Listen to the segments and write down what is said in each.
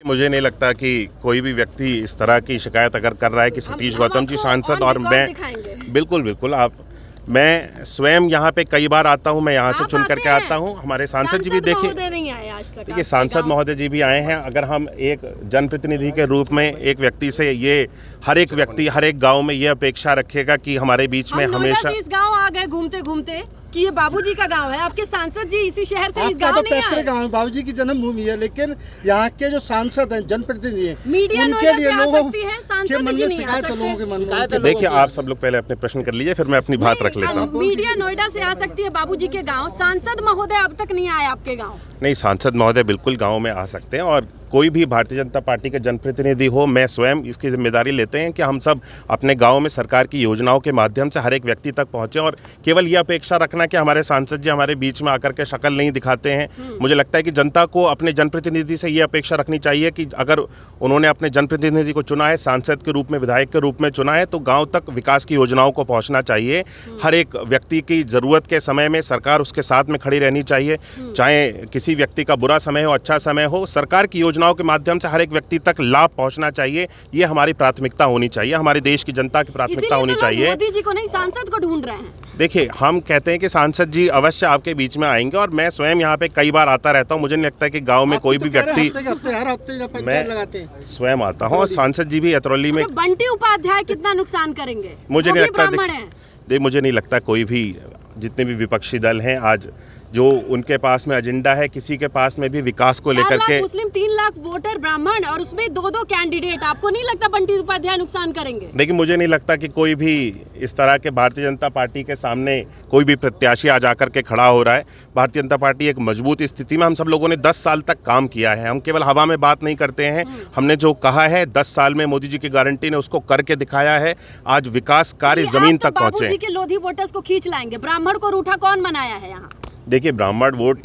मुझे नहीं लगता कि कोई भी व्यक्ति इस तरह की शिकायत अगर कर रहा है कि सतीश गौतम जी सांसद और मैं बिल्कुल आप मैं स्वयं यहाँ पे कई बार आता हूँ, मैं यहाँ से चुन करके आता हूँ। हमारे सांसद जी भी देखिए सांसद महोदय जी भी आए हैं। अगर हम एक जनप्रतिनिधि के रूप में एक व्यक्ति से ये हर एक व्यक्ति हर एक गांव में ये अपेक्षा रखेगा कि हमारे बीच में हमेशा इस गांव आ गए घूमते घूमते कि ये बाबूजी का गांव है, आपके सांसद जी इसी शहर से इस गांव नहीं आए। गांव बाबूजी की जन्मभूमि है, लेकिन यहाँ के जो सांसद हैं जनप्रतिनिधि हैं मीडिया उनके लिए लोगों के मन में शिकायत लोगों के मन में। देखिए आप सब लोग पहले अपने प्रश्न कर लीजिए, फिर मैं अपनी बात रख लेता हूँ। मीडिया नोएडा से आ सकती है बाबूजी के गाँव, सांसद महोदय अब तक नहीं आए आपके गाँव? नहीं, सांसद महोदय बिल्कुल गाँव में आ सकते हैं और कोई भी भारतीय जनता पार्टी के जनप्रतिनिधि हो, मैं स्वयं इसकी जिम्मेदारी लेते हैं कि हम सब अपने गांव में सरकार की योजनाओं के माध्यम से हर एक व्यक्ति तक पहुंचे। और केवल यह अपेक्षा रखना कि हमारे सांसद जी हमारे बीच में आकर के शक्ल नहीं दिखाते हैं, मुझे लगता है कि जनता को अपने जनप्रतिनिधि से ये अपेक्षा रखनी चाहिए कि अगर उन्होंने अपने जनप्रतिनिधि को चुना है, सांसद के रूप में, विधायक के रूप में चुना है, तो गाँव तक विकास की योजनाओं को पहुँचना चाहिए। हर एक व्यक्ति की ज़रूरत के समय में सरकार उसके साथ में खड़ी रहनी चाहिए। चाहे किसी व्यक्ति का बुरा समय हो, अच्छा समय हो, सरकार की योजनाओं के माध्यम से हर एक व्यक्ति तक लाभ पहुंचना चाहिए। ये हमारी प्राथमिकता होनी चाहिए, हमारे देश की जनता की प्राथमिकता होनी चाहिए। मोदी जी को नहीं, सांसद को ढूंढ रहे हैं। देखिए हम कहते हैं कि सांसद जी अवश्य आपके बीच में आएंगे और मैं स्वयं यहाँ पे कई बार आता रहता हूँ। मुझे नहीं लगता कि गांव में कोई भी व्यक्ति, मैं स्वयं आता हूँ और सांसद जी भी अतरौली में। बंटी उपाध्याय कितना नुकसान करेंगे? मुझे नहीं लगता, मुझे नहीं लगता कोई भी, जितने भी विपक्षी दल हैं आज जो उनके पास में एजेंडा है, किसी के पास में भी विकास को लेकर के। मुस्लिम 3 लाख वोटर ब्राह्मण और उसमें 2 कैंडिडेट, आपको नहीं लगता बंटी उपाध्याय नुकसान करेंगे? देखिए मुझे नहीं लगता कि कोई भी इस तरह के भारतीय जनता पार्टी के सामने कोई भी प्रत्याशी आज आकर के खड़ा हो रहा है। भारतीय जनता पार्टी एक मजबूत स्थिति में, हम सब लोगों ने 10 साल तक काम किया है। हम केवल हवा में बात नहीं करते हैं, हमने जो कहा है 10 साल में मोदी जी की गारंटी ने उसको करके दिखाया है। आज विकास कार्य जमीन तक पहुंचे। बाबूजी के लोधी वोटर्स को खींच लाएंगे, ब्राह्मण को रूठा कौन बनाया है यहाँ? देखिए ब्राह्मण वोट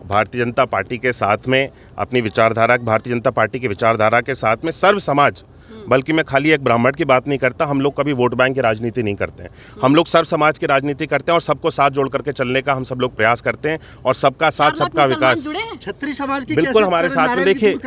भारतीय जनता पार्टी के साथ में अपनी विचारधारा, भारतीय जनता पार्टी की विचारधारा के साथ में सर्व समाज, बल्कि मैं खाली एक ब्राह्मण की बात नहीं करता, हम लोग कभी वोट बैंक की राजनीति नहीं करते हैं। हम लोग सर्व समाज की राजनीति करते हैं और सबको साथ जोड़ करके चलने का हम सब लोग प्रयास करते हैं और सबका साथ सबका विकास। छत्री समाज की बिल्कुल हमारे साथ में। देखिए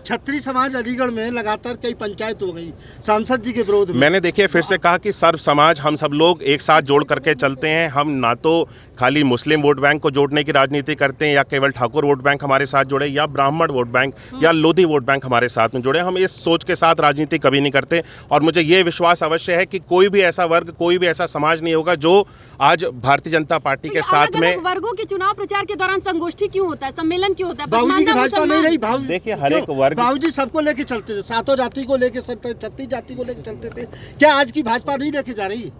छत्री समाज अलीगढ़ में लगातार कई पंचायत हो गई सांसद जी के विरोध में। मैंने देखिए फिर से कहा कि सर्व समाज, हम सब लोग एक साथ जोड़ करके चलते हैं। हम ना तो खाली मुस्लिम वोट बैंक को जोड़ने की राजनीति करते हैं या केवल ठाकुर वोट बैंक हमारे साथ जुड़े या ब्राह्मण वोट बैंक या लोधी वोट बैंक हमारे साथ में जुड़े। हम इस सोच के साथ राजनीति कभी नहीं करते और मुझे ये विश्वास अवश्य है कि कोई भी ऐसा वर्ग, कोई भी ऐसा समाज नहीं होगा जो आज भारतीय जनता पार्टी के साथ में। वर्गों के चुनाव प्रचार के दौरान संगोष्ठी क्यों होता है, सम्मेलन क्यों होता है? बाबूजी की भाजपा नहीं रही। देखिए हर एक वर्ग, बाबूजी सबको लेके चलते थे, 7 जाति को लेके, 36 जाति को लेके चलते थे। क्या आज की भाजपा नहीं लेके जा रही?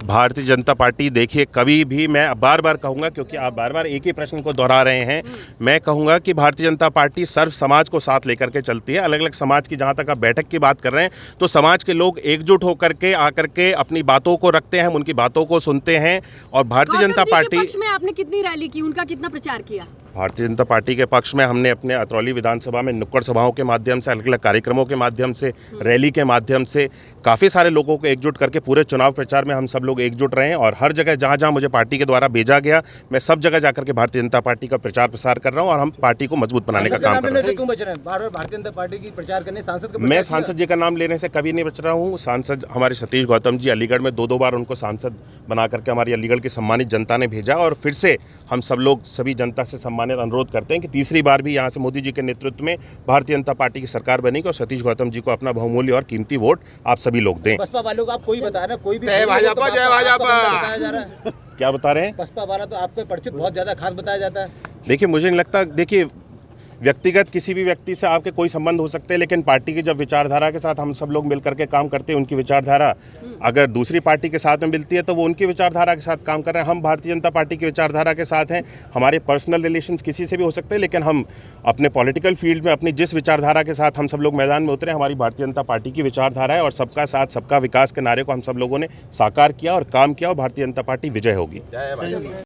भारतीय जनता पार्टी, देखिए कभी भी, मैं बार बार कहूंगा क्योंकि आप बार बार एक ही प्रश्न को दोहरा रहे हैं, मैं कहूंगा कि भारतीय जनता पार्टी सर्व समाज को साथ लेकर के चलती है। अलग अलग समाज की, जहां तक आप बैठक की बात कर रहे हैं, तो समाज के लोग एकजुट होकर के आकर के अपनी बातों को रखते हैं, हम उनकी बातों को सुनते हैं। और भारतीय जनता पार्टी के पक्ष में आपने कितनी रैली की, उनका कितना प्रचार किया? भारतीय जनता पार्टी के पक्ष में हमने अपने अतरौली विधानसभा में नुक्कड़ सभाओं के माध्यम से, अलग अलग कार्यक्रमों के माध्यम से, रैली के माध्यम से काफ़ी सारे लोगों को एकजुट करके पूरे चुनाव प्रचार में हम सब लोग एकजुट रहे हैं। और हर जगह जहां जहां मुझे पार्टी के द्वारा भेजा गया, मैं सब जगह जाकर के भारतीय जनता पार्टी का प्रचार प्रसार कर रहा हूं और हम पार्टी को मजबूत बनाने का काम कर रहे हैं। बार-बार भारतीय जनता पार्टी की प्रचार करने, सांसद का मैं सांसद जी का नाम लेने से कभी नहीं बच रहा हूँ। सांसद हमारे सतीश गौतम जी अलीगढ़ में 2 बार उनको सांसद बना करके हमारी अलीगढ़ की सम्मानित जनता ने भेजा और फिर से हम सब लोग सभी जनता से सम्मानित अनुरोध करते हैं कि तीसरी बार भी यहाँ से मोदी जी के नेतृत्व में भारतीय जनता पार्टी की सरकार बनेगी और सतीश गौतम जी को अपना बहुमूल्य और कीमती वोट आप सभी लोग दें। बसपा वालों को आप कोई बता रहे हैं, कोई भी जय भाजपा, जय भाजपा क्या बता रहे हैं? बसपा वाला तो आपको परिचित बहुत ज्यादा खास बताया जाता है। देखिए मुझे नहीं लगता, देखिए व्यक्तिगत किसी भी व्यक्ति से आपके कोई संबंध हो सकते हैं, लेकिन पार्टी की जब विचारधारा के साथ हम सब लोग मिलकर के काम करते हैं, उनकी विचारधारा अगर दूसरी पार्टी के साथ में मिलती है तो वो उनकी विचारधारा के साथ काम कर रहे हैं। हम भारतीय जनता पार्टी की विचारधारा के साथ हैं। हमारे पर्सनल रिलेशंस किसी से भी हो सकते हैं, लेकिन हम अपने पॉलिटिकल फील्ड में अपनी जिस विचारधारा के साथ हम सब लोग मैदान में उतरे, हमारी भारतीय जनता पार्टी की विचारधारा है और सबका साथ सबका विकास के नारे को हम सब लोगों ने साकार किया और काम किया और भारतीय जनता पार्टी विजय होगी।